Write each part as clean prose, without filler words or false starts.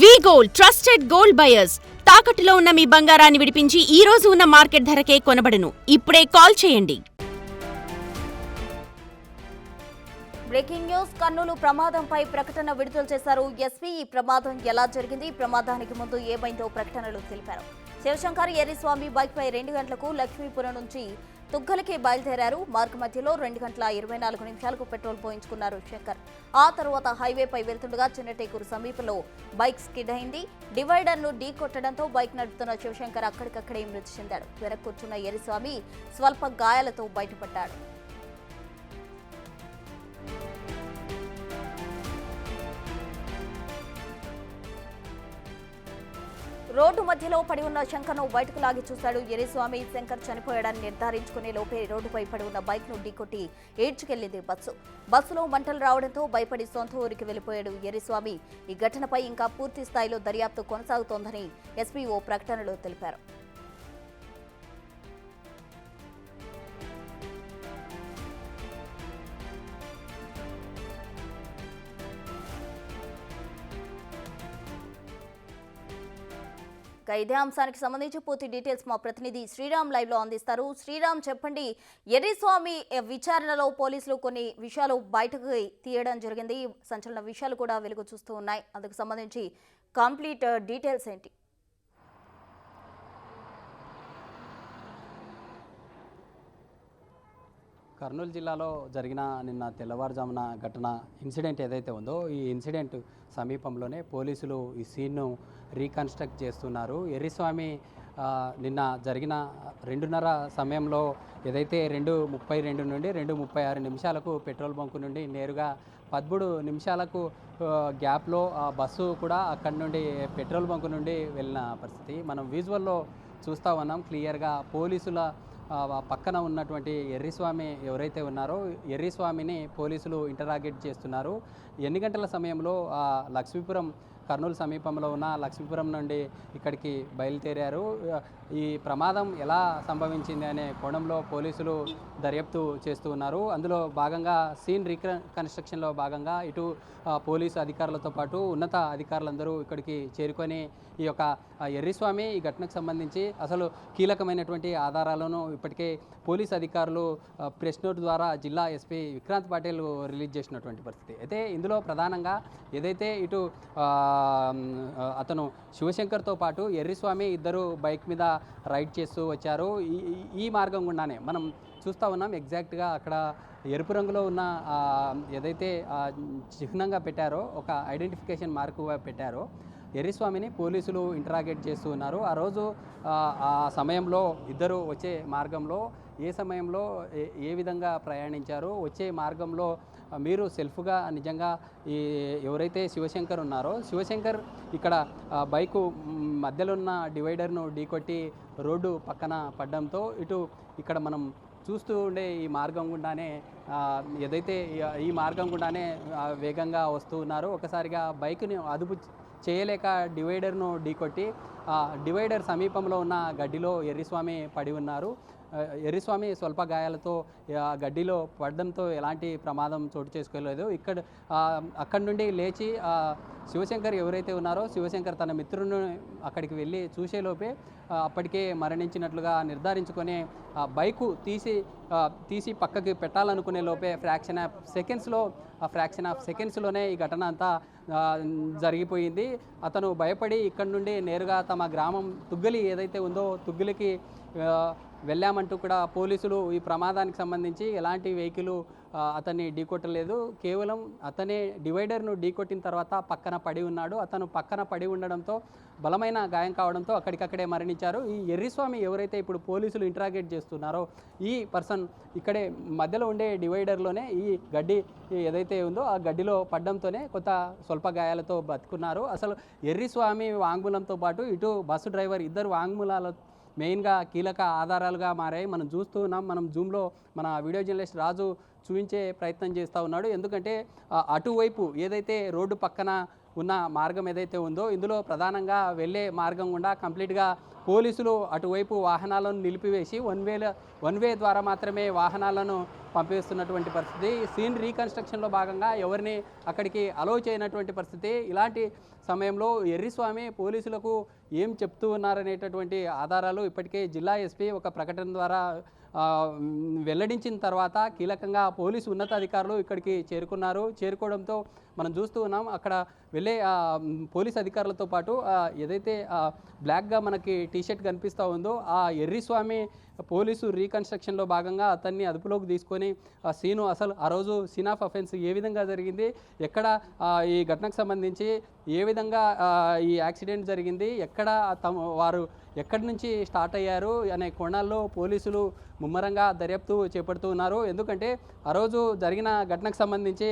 V-Gold trusted gold buyers తాకట్టులో ఉన్న మీ బంగారాన్ని విడిపించి ఈ రోజు ఉన్న మార్కెట్ ధరకే కొనబడును. ఇప్పుడే కాల్ చేయండి. Breaking news. కర్నూలు ప్రమాదంపై ప్రకటన విడుదల చేశారు ఎస్పీ. ఈ ప్రమాదం ఎలా జరిగింది, ప్రమాదానికి ముందు ఏమైందో ప్రకటనలు తెలిపారు. శివశంకర్ ఎర్రిస్వామి బైక్ పై 2 గంటలకు లక్ష్మీపురం నుంచి తుగ్గలకి బయలుదేరారు. మార్గ మధ్యలో 2 గంటల 24 నిమిషాలకు పెట్రోల్ పోయించుకున్నారు శంకర్. ఆ తర్వాత హైవేపై వెళ్తుండగా చిన్నటేకూరు సమీపంలో బైక్ స్కిడ్ అయింది. డివైడర్ ను ఢీ కొట్టడంతో బైక్ నడుపుతున్న శివశంకర్ అక్కడికక్కడే మృతి చెందాడు. వెనక కూర్చున్న ఎర్రిస్వామి స్వల్ప గాయాలతో బయటపడ్డాడు. రోడ్డు మధ్యలో పడి ఉన్న శంకర్ను బయటకు లాగి చూశాడు ఎర్రిస్వామి. శంకర్ చనిపోయాడని నిర్ధారించుకునే లోపే రోడ్డుపై పడి ఉన్న బైక్ ను ఢీకొట్టి ఈడ్చుకెళ్లింది బస్సులో మంటలు రావడంతో భయపడి సొంత ఊరికి వెళ్లిపోయాడు ఎర్రిస్వామి. ఈ ఘటనపై ఇంకా పూర్తి స్థాయిలో దర్యాప్తు కొనసాగుతోందని ఎస్పీ ఓ ప్రకటనలో తెలిపారు. ఇదే అంశానికి సంబంధించి పూర్తి డీటెయిల్స్ మా ప్రతినిధి శ్రీరామ్ లైవ్ లో అందిస్తారు. శ్రీరామ్, చెప్పండి. ఎర్రిస్వామి విచారణలో పోలీసులు కొన్ని విషయాలు బయటకు తీయడం జరిగింది. సంచలన విషయాలు కూడా వెలుగు చూస్తూ ఉన్నాయి. అందుకు సంబంధించి కంప్లీట్ డీటెయిల్స్ ఏంటి? కర్నూలు జిల్లాలో జరిగిన నిన్న తెల్లవారుజామున ఘటన ఇన్సిడెంట్ ఏదైతే ఉందో ఈ ఇన్సిడెంట్ సమీపంలోనే పోలీసులు ఈ సీన్ను రీకన్స్ట్రక్ట్ చేస్తున్నారు. ఎర్రిస్వామి నిన్న జరిగిన 2:30 సమయంలో ఏదైతే 2:32 నుండి 2:36 నిమిషాలకు పెట్రోల్ బంకు నుండి నేరుగా 13 నిమిషాలకు గ్యాప్లో ఆ బస్సు కూడా అక్కడి నుండి పెట్రోల్ బంకు నుండి వెళ్ళిన పరిస్థితి మనం విజువల్లో చూస్తూ ఉన్నాం. క్లియర్గా పోలీసుల పక్కన ఉన్నటువంటి ఎర్రిస్వామి ఎవరైతే ఉన్నారో ఎర్రిస్వామిని పోలీసులు ఇంటరాగేట్ చేస్తున్నారు. ఎన్ని గంటల సమయంలో లక్ష్మీపురం కర్నూలు సమీపంలో ఉన్న లక్ష్మీపురం నుండి ఇక్కడికి బయలుదేరారు. ఈ ప్రమాదం ఎలా సంభవించింది అనే కోణంలో పోలీసులు దర్యాప్తు చేస్తూ ఉన్నారు. అందులో భాగంగా సీన్ రీకన్స్ట్రక్షన్లో భాగంగా ఇటు పోలీసు అధికారులతో పాటు ఉన్నత అధికారులందరూ ఇక్కడికి చేరుకొని ఈ యొక్క ఎర్రిస్వామి ఈ ఘటనకు సంబంధించి అసలు కీలకమైనటువంటి ఆధారాలను ఇప్పటికే పోలీసు అధికారులు ప్రెస్ నోట్ ద్వారా జిల్లా ఎస్పీ విక్రాంత్ పాటిల్ రిలీజ్ చేసినటువంటి పరిస్థితి. అయితే ఇందులో ప్రధానంగా ఏదైతే ఇటు అతను శివశంకర్తో పాటు ఎర్రిస్వామి ఇద్దరు బైక్ మీద రైడ్ చేస్తూ వచ్చారు. ఈ మార్గం గుండానే మనం చూస్తూ ఉన్నాం. ఎగ్జాక్ట్గా అక్కడ ఎరుపు రంగులో ఉన్న ఏదైతే చిహ్నంగా పెట్టారో ఒక ఐడెంటిఫికేషన్ మార్కుగా పెట్టారో ఎర్రిస్వామిని పోలీసులు ఇంటరాగేట్ చేస్తూ ఉన్నారు. ఆ రోజు ఆ సమయంలో ఇద్దరు వచ్చే మార్గంలో ఏ సమయంలో ఏ విధంగా ప్రయాణించారు, వచ్చే మార్గంలో మీరు సెల్ఫ్గా నిజంగా ఈ ఎవరైతే శివశంకర్ ఉన్నారో శివశంకర్ ఇక్కడ బైకు మధ్యలో ఉన్న డివైడర్ను ఢీకొట్టి రోడ్డు పక్కన పడడంతో ఇటు ఇక్కడ మనం చూస్తూ ఉండే ఈ మార్గం గుండానే ఏదైతే ఈ మార్గం గుండానే వేగంగా వస్తూ ఉన్నారో ఒకసారిగా బైక్ని అదుపు చేయలేక డివైడర్ను ఢీకొట్టి డివైడర్ సమీపంలో ఉన్న గడ్డిలో ఎర్రిస్వామి పడి ఉన్నారు. ఎర్రిస్వామి స్వల్ప గాయాలతో గడ్డిలో పడడంతో ఎలాంటి ప్రమాదం చోటు చేసుకోలేదు. అక్కడి నుండి లేచి శివశంకర్ ఎవరైతే ఉన్నారో శివశంకర్ తన మిత్రుని అక్కడికి వెళ్ళి చూసేలోపే అప్పటికే మరణించినట్లుగా నిర్ధారించుకొని బైకు తీసి పక్కకి పెట్టాలనుకునే లోపే ఫ్రాక్షన్ ఆఫ్ సెకండ్స్లోనే ఈ ఘటన అంతా జరిగిపోయింది. అతను భయపడి ఇక్కడి నుండి నేరుగా తమ గ్రామం తుగ్గలి ఏదైతే ఉందో తుగ్గలికి వెళ్ళామంటూ కూడా పోలీసులు ఈ ప్రమాదానికి సంబంధించి ఎలాంటి వెహికల్ అతన్ని ఢీకొట్టలేదు. కేవలం అతనే డివైడర్ను ఢీకొట్టిన తర్వాత పక్కన పడి ఉన్నాడు. అతను పక్కన పడి ఉండడంతో బలమైన గాయం కావడంతో అక్కడికక్కడే మరణించారు. ఈ ఎర్రిస్వామి ఎవరైతే ఇప్పుడు పోలీసులు ఇంటరాగేట్ చేస్తున్నారో ఈ పర్సన్ ఇక్కడే మధ్యలో ఉండే డివైడర్లోనే ఈ గడ్డి ఏదైతే ఉందో ఆ గడ్డిలో పడ్డంతోనే కొంత స్వల్ప గాయాలతో బతుకున్నారు. అసలు ఎర్రిస్వామి వాంగ్మూలంతో పాటు ఇటు బస్సు డ్రైవర్ ఇద్దరు వాంగ్మూలాల మెయిన్గా కీలక ఆధారాలుగా మారాయి. మనం చూస్తూ ఉన్నాం. మనం జూమ్లో మన వీడియో జర్నలిస్ట్ రాజు చూపించే ప్రయత్నం చేస్తూ ఉన్నాడు. ఎందుకంటే అటువైపు ఏదైతే రోడ్డు పక్కన ఉన్న మార్గం ఏదైతే ఉందో ఇందులో ప్రధానంగా వెళ్ళే మార్గం గుండా కంప్లీట్గా పోలీసులు అటువైపు వాహనాలను నిలిపివేసి వన్ వే ద్వారా మాత్రమే వాహనాలను పంపిస్తున్నటువంటి పరిస్థితి. సీన్ రీకన్స్ట్రక్షన్లో భాగంగా ఎవరిని అక్కడికి అలౌ చేయనటువంటి పరిస్థితి. ఇలాంటి సమయంలో ఎర్రిస్వామి పోలీసులకు ఏం చెప్తూ ఉన్నారనేటటువంటి ఆధారాలు ఇప్పటికే జిల్లా ఎస్పీ ఒక ప్రకటన ద్వారా వెల్లడించిన తర్వాత కీలకంగా పోలీసు ఉన్నతాధికారులు ఇక్కడికి చేరుకోవడంతో మనం చూస్తూ ఉన్నాం. అక్కడ వెళ్ళే పోలీస్ అధికారులతో పాటు ఏదైతే బ్లాక్గా మనకి టీషర్ట్ కనిపిస్తూ ఉందో ఆ ఎర్రిస్వామి పోలీసు రీకన్స్ట్రక్షన్లో భాగంగా అతన్ని అదుపులోకి తీసుకొని సీను అసలు ఆ రోజు సీన్ ఆఫ్ అఫెన్స్ ఏ విధంగా జరిగింది, ఎక్కడ ఈ ఘటనకు సంబంధించి ఏ విధంగా ఈ యాక్సిడెంట్ జరిగింది, ఎక్కడ వారు ఎక్కడి నుంచి స్టార్ట్ అయ్యారు అనే కోణాల్లో పోలీసులు ముమ్మరంగా దర్యాప్తు చేపడుతూ ఉన్నారు. ఎందుకంటే ఆ రోజు జరిగిన ఘటనకు సంబంధించి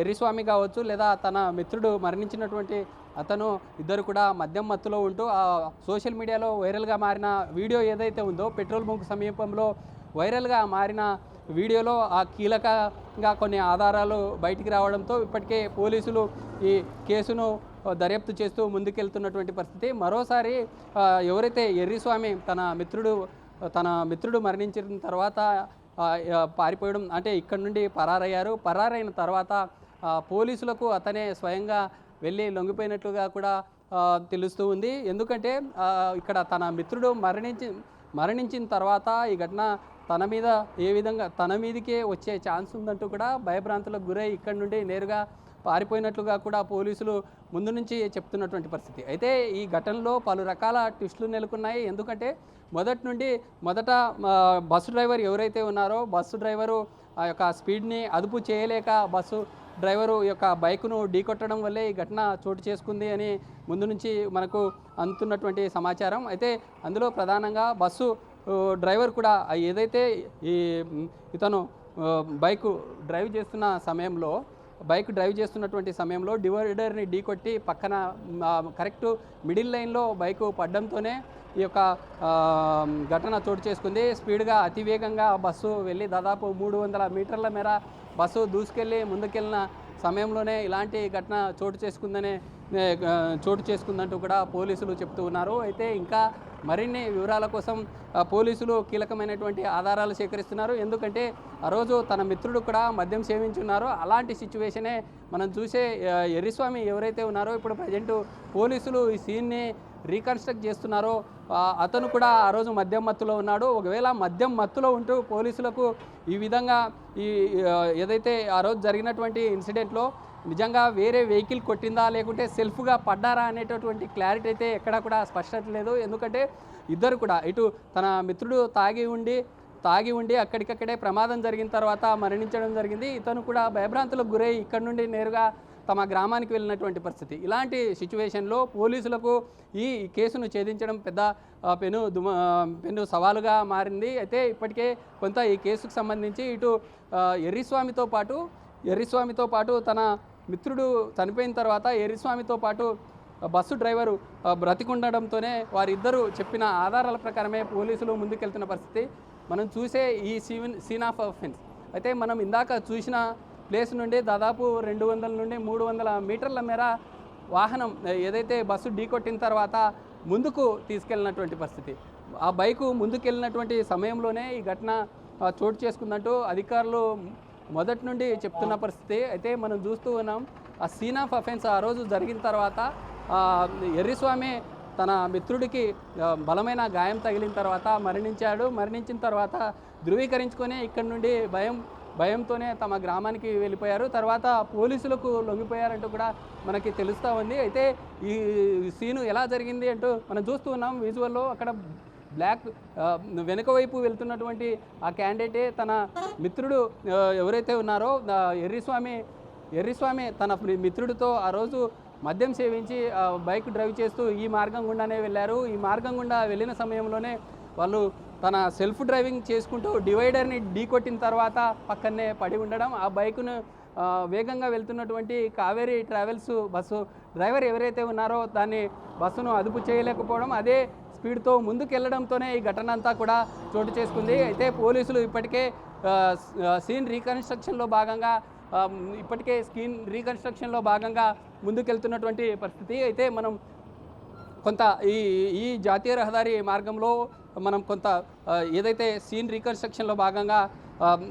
ఎర్రిస్వామి కావచ్చు లేదా తన మిత్రుడు మరణించినటువంటి అతను ఇద్దరు కూడా మద్యం మత్తులో ఉంటూ సోషల్ మీడియాలో వైరల్గా మారిన వీడియో ఏదైతే ఉందో పెట్రోల్ బంక్ సమీపంలో వైరల్గా మారిన వీడియోలో ఆ కీలకంగా కొన్ని ఆధారాలు బయటికి రావడంతో ఇప్పటికే పోలీసులు ఈ కేసును దర్యాప్తు చేస్తూ ముందుకెళ్తున్నటువంటి పరిస్థితి. మరోసారి ఎవరైతే ఎర్రిస్వామి తన మిత్రుడు మరణించిన తర్వాత పారిపోవడం అంటే ఇక్కడ నుండి పరారైన తర్వాత పోలీసులకు అతనే స్వయంగా వెళ్ళి లొంగిపోయినట్లుగా కూడా తెలుస్తూ ఉంది. ఎందుకంటే ఇక్కడ తన మిత్రుడు మరణించిన తర్వాత ఈ ఘటన తన మీదకే వచ్చే ఛాన్స్ ఉందంటూ కూడా భయభ్రాంతులకు గురై ఇక్కడ నుండి నేరుగా పారిపోయినట్లుగా కూడా పోలీసులు ముందు నుంచి చెప్తున్నటువంటి పరిస్థితి. అయితే ఈ ఘటనలో పలు రకాల ట్విస్టులు నెలకొన్నాయి. ఎందుకంటే మొదట బస్సు డ్రైవర్ ఎవరైతే ఉన్నారో బస్సు డ్రైవరు ఆ యొక్క స్పీడ్ని అదుపు చేయలేక బస్సు డ్రైవరు యొక్క బైకును ఢీకొట్టడం వల్లే ఈ ఘటన చోటు చేసుకుంది అని ముందు నుంచి మనకు అందుతున్నటువంటి సమాచారం. అయితే అందులో ప్రధానంగా బస్సు డ్రైవర్ కూడా ఏదైతే ఇతను బైక్ డ్రైవ్ చేస్తున్నటువంటి సమయంలో డివైడర్ని ఢీకొట్టి పక్కన కరెక్ట్ మిడిల్ లైన్లో బైకు పడ్డంతోనే ఈ యొక్క ఘటన చోటు చేసుకుంది. స్పీడ్గా అతివేగంగా బస్సు వెళ్ళి దాదాపు 300 మీటర్ల మేర బస్సు దూసుకెళ్ళి ముందుకెళ్ళిన సమయంలోనే ఇలాంటి ఘటన చోటు చేసుకుందంటూ కూడా పోలీసులు చెప్తూ ఉన్నారు. అయితే ఇంకా మరిన్ని వివరాల కోసం పోలీసులు కీలకమైనటువంటి ఆధారాలు సేకరిస్తున్నారు. ఎందుకంటే ఆ రోజు తన మిత్రుడు కూడా మద్యం సేవించున్నారు. అలాంటి సిచ్యువేషనే మనం చూసే ఎర్రిస్వామి ఎవరైతే ఉన్నారో ఇప్పుడు ప్రజెంట్ పోలీసులు ఈ సీన్ని రీకన్స్ట్రక్ట్ చేస్తున్నారో అతను కూడా ఆ రోజు మద్యం మత్తులో ఉన్నాడు. ఒకవేళ మద్యం మత్తులో ఉంటూ పోలీసులకు ఈ విధంగా ఏదైతే ఆ రోజు జరిగినటువంటి ఇన్సిడెంట్లో నిజంగా వేరే వెహికల్ కొట్టిందా లేకుంటే సెల్ఫ్గా పడ్డారా అనేటటువంటి క్లారిటీ అయితే ఎక్కడా కూడా స్పష్టత లేదు. ఎందుకంటే ఇద్దరు కూడా ఇటు తన మిత్రుడు తాగి ఉండి అక్కడికక్కడే ప్రమాదం జరిగిన తర్వాత మరణించడం జరిగింది. ఇతను కూడా భయభ్రాంతులకు గురై ఇక్కడ నుండి నేరుగా తమ గ్రామానికి వెళ్ళినటువంటి పరిస్థితి. ఇలాంటి సిచ్యువేషన్లో పోలీసులకు ఈ కేసును ఛేదించడం పెద్ద పెను సవాలుగా మారింది. అయితే ఇప్పటికే కొంత ఈ కేసుకు సంబంధించి ఇటు ఎర్రిస్వామితో పాటు తన మిత్రుడు చనిపోయిన తర్వాత ఎర్రిస్వామితో పాటు బస్సు డ్రైవరు బ్రతికుండడంతోనే వారిద్దరూ చెప్పిన ఆధారాల ప్రకారమే పోలీసులు ముందుకెళ్తున్న పరిస్థితి మనం చూసే ఈ సీన్ ఆఫ్ అఫెన్స్. అయితే మనం ఇందాక చూసిన ప్లేస్ నుండి దాదాపు 200 నుండి 300 మీటర్ల మేర వాహనం ఏదైతే బస్సు ఢీకొట్టిన తర్వాత ముందుకు తీసుకెళ్ళినటువంటి పరిస్థితి. ఆ బైకు ముందుకెళ్ళినటువంటి సమయంలోనే ఈ ఘటన చోటు చేసుకుందంటూ అధికారులు మొదటి నుండి చెప్తున్న పరిస్థితి. అయితే మనం చూస్తూ ఉన్నాం ఆ సీన్ ఆఫ్ అఫెన్స్ ఆ రోజు జరిగిన తర్వాత ఎర్రిస్వామి తన మిత్రుడికి బలమైన గాయం తగిలిన తర్వాత మరణించిన తర్వాత ధృవీకరించుకొని ఇక్కడ నుండి భయంతోనే తమ గ్రామానికి వెళ్ళిపోయారు. తర్వాత పోలీసులకు లొంగిపోయారంటూ కూడా మనకి తెలుస్తూ ఉంది. అయితే ఈ సీను ఎలా జరిగింది అంటూ మనం చూస్తూ ఉన్నాం విజువల్లో. అక్కడ బ్లాక్ వెనుక వైపు వెళ్తున్నటువంటి ఆ క్యాండిడేటే తన మిత్రుడు ఎవరైతే ఉన్నారో ఎర్రిస్వామి తన మిత్రుడితో ఆ రోజు మద్యం సేవించి బైక్ డ్రైవ్ చేస్తూ ఈ మార్గం గుండానే వెళ్ళారు. ఈ మార్గం గుండా వెళ్ళిన సమయంలోనే వాళ్ళు తన సెల్ఫ్ డ్రైవింగ్ చేసుకుంటూ డివైడర్ని ఢీకొట్టిన తర్వాత పక్కనే పడి ఉండడం, ఆ బైకును వేగంగా వెళ్తున్నటువంటి కావేరీ ట్రావెల్స్ బస్సు డ్రైవర్ ఎవరైతే ఉన్నారో బస్సును అదుపు చేయలేకపోవడం, అదే స్పీడ్తో ముందుకెళ్లడంతోనే ఈ ఘటన అంతా కూడా చోటు చేసుకుంది. అయితే పోలీసులు ఇప్పటికే సీన్ రీకన్స్ట్రక్షన్లో భాగంగా ఇప్పటికే స్క్రీన్ రీకన్స్ట్రక్షన్లో భాగంగా ముందుకెళ్తున్నటువంటి పరిస్థితి. అయితే మనం కొంత ఈ జాతీయ రహదారి మార్గంలో మనం కొంత ఏదైతే సీన్ రీకన్స్ట్రక్షన్లో భాగంగా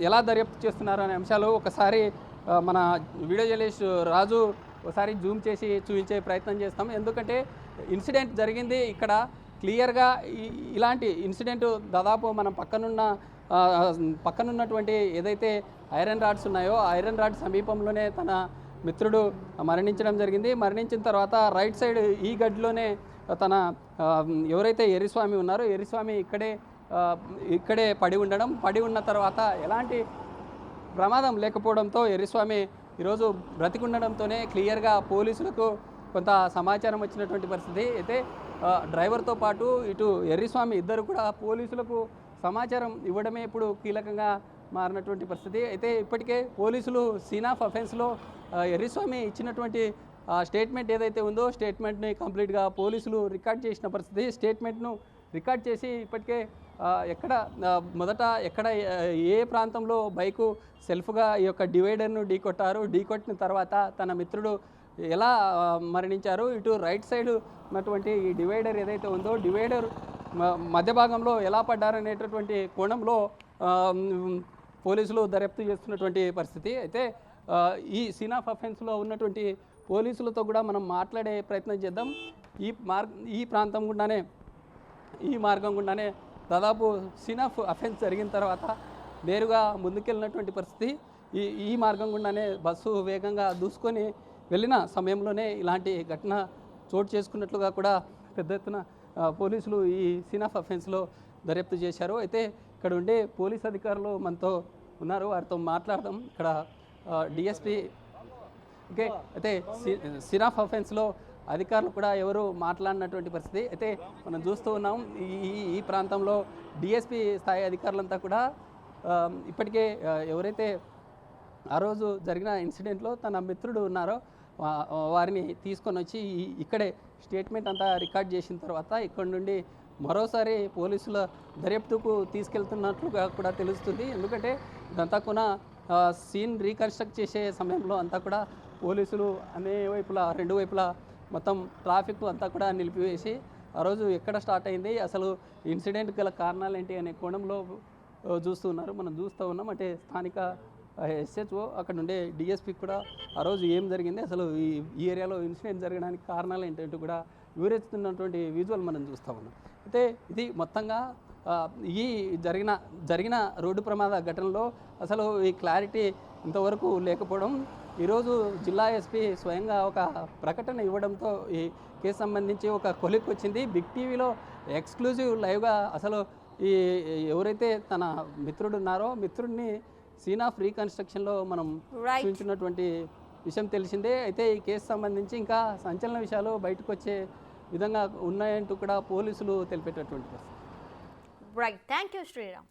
ఎలా దర్యాప్తు చేస్తున్నారు అనే అంశాలు ఒకసారి మన వీడియో జర్నలిస్ట్ రాజు ఒకసారి జూమ్ చేసి చూపించే ప్రయత్నం చేస్తాం. ఎందుకంటే ఇన్సిడెంట్ జరిగింది ఇక్కడ క్లియర్గా. ఇలాంటి ఇన్సిడెంట్ దాదాపు మనం పక్కనున్నటువంటి ఏదైతే ఐరన్ రాడ్స్ ఉన్నాయో ఐరన్ రాడ్ సమీపంలోనే తన మిత్రుడు మరణించడం జరిగింది. మరణించిన తర్వాత రైట్ సైడ్ ఈ గడ్లోనే తన ఎవరైతే ఎర్రిస్వామి ఉన్నారో ఎర్రిస్వామి ఇక్కడే పడి ఉన్న తర్వాత ఎలాంటి ప్రమాదం లేకపోవడంతో ఎర్రిస్వామి ఈరోజు బ్రతికుండడంతోనే క్లియర్గా పోలీసులకు కొంత సమాచారం వచ్చినటువంటి పరిస్థితి. అయితే డ్రైవర్తో పాటు ఇటు ఎర్రిస్వామి ఇద్దరు కూడా పోలీసులకు సమాచారం ఇవ్వడమే ఇప్పుడు కీలకంగా మారినటువంటి పరిస్థితి. అయితే ఇప్పటికే పోలీసులు సీన్ ఆఫ్ అఫెన్స్లో ఎర్రిస్వామి ఇచ్చినటువంటి స్టేట్మెంట్ ఏదైతే ఉందో స్టేట్మెంట్ని కంప్లీట్గా పోలీసులు రికార్డ్ చేసిన పరిస్థితి. స్టేట్మెంట్ను రికార్డ్ చేసి ఇప్పటికే మొదట ఏ ప్రాంతంలో బైకు సెల్ఫ్గా ఈ యొక్క డివైడర్ను ఢీకొట్టిన తర్వాత తన మిత్రుడు ఎలా మరణించారు, ఇటు రైట్ సైడ్ ఉన్నటువంటి ఈ డివైడర్ ఏదైతే ఉందో డివైడర్ మధ్య భాగంలో ఎలా పడ్డారనేటటువంటి కోణంలో పోలీసులు దర్యాప్తు చేస్తున్నటువంటి పరిస్థితి. అయితే ఈ సీన్ ఆఫ్ అఫెన్స్లో ఉన్నటువంటి పోలీసులతో కూడా మనం మాట్లాడే ప్రయత్నం చేద్దాం. ఈ మార్గం గుండానే దాదాపు సీన్ ఆఫ్ అఫెన్స్ జరిగిన తర్వాత నేరుగా ముందుకెళ్ళినటువంటి పరిస్థితి. ఈ మార్గం గుండానే బస్సు వేగంగా దూసుకొని వెళ్ళిన సమయంలోనే ఇలాంటి ఘటన చోటు చేసుకున్నట్లుగా కూడా పెద్ద ఎత్తున పోలీసులు ఈ సీన్ ఆఫ్ అఫెన్స్లో దర్యాప్తు చేశారు. అయితే ఇక్కడ ఉండే పోలీస్ అధికారులు మనతో ఉన్నారు, వారితో మాట్లాడదాం. ఇక్కడ డిఎస్పీ ఓకే. అయితే సీన్ ఆఫ్ అఫెన్స్లో అధికారులు కూడా ఎవరు మాట్లాడినటువంటి పరిస్థితి. అయితే మనం చూస్తూ ఉన్నాం ఈ ప్రాంతంలో డిఎస్పీ స్థాయి అధికారులంతా కూడా ఇప్పటికే ఎవరైతే ఆ రోజు జరిగిన ఇన్సిడెంట్లో తన మిత్రుడు ఉన్నారో వారిని తీసుకొని వచ్చి ఇక్కడే స్టేట్మెంట్ అంతా రికార్డ్ చేసిన తర్వాత ఇక్కడ నుండి మరోసారి పోలీసుల దర్యాప్తుకు తీసుకెళ్తున్నట్లుగా కూడా తెలుస్తుంది. ఎందుకంటే ఇదంతా కూడా సీన్ రీకన్స్ట్రక్ట్ చేసే సమయంలో అంతా కూడా పోలీసులు రెండు వైపులా మొత్తం ట్రాఫిక్ అంతా కూడా నిలిపివేసి ఆ రోజు ఎక్కడ స్టార్ట్ అయింది, అసలు ఇన్సిడెంట్ గల కారణాలు ఏంటి అనే కోణంలో మనం చూస్తూ ఉన్నాం. అంటే స్థానిక ఎస్హెచ్ఓ అక్కడ ఉండే డిఎస్పీ కూడా ఆ రోజు ఏం జరిగింది, అసలు ఈ ఏరియాలో ఇన్సిడెంట్ జరగడానికి కారణాలు ఏంటంటే కూడా వివరిస్తున్నటువంటి విజువల్ మనం చూస్తూ ఉన్నాం. అయితే ఇది మొత్తంగా ఈ జరిగిన రోడ్డు ప్రమాద ఘటనలో అసలు ఈ క్లారిటీ ఇంతవరకు లేకపోవడం, ఈరోజు జిల్లా ఎస్పీ స్వయంగా ఒక ప్రకటన ఇవ్వడంతో ఈ కేసు సంబంధించి ఒక కొలిక్ వచ్చింది. బిగ్ టీవీలో ఎక్స్క్లూజివ్ లైవ్గా అసలు ఎవరైతే తన మిత్రుడు ఉన్నారో మిత్రుడిని సీన్ ఆఫ్ రీకన్స్ట్రక్షన్లో మనం చూపించినటువంటి విషయం తెలిసిందే. అయితే ఈ కేసు సంబంధించి ఇంకా సంచలన విషయాలు బయటకు వచ్చే విధంగా ఉన్నాయంటూ కూడా పోలీసులు తెలిపేటటువంటి పరిస్థితి. Right, thank you Sriram.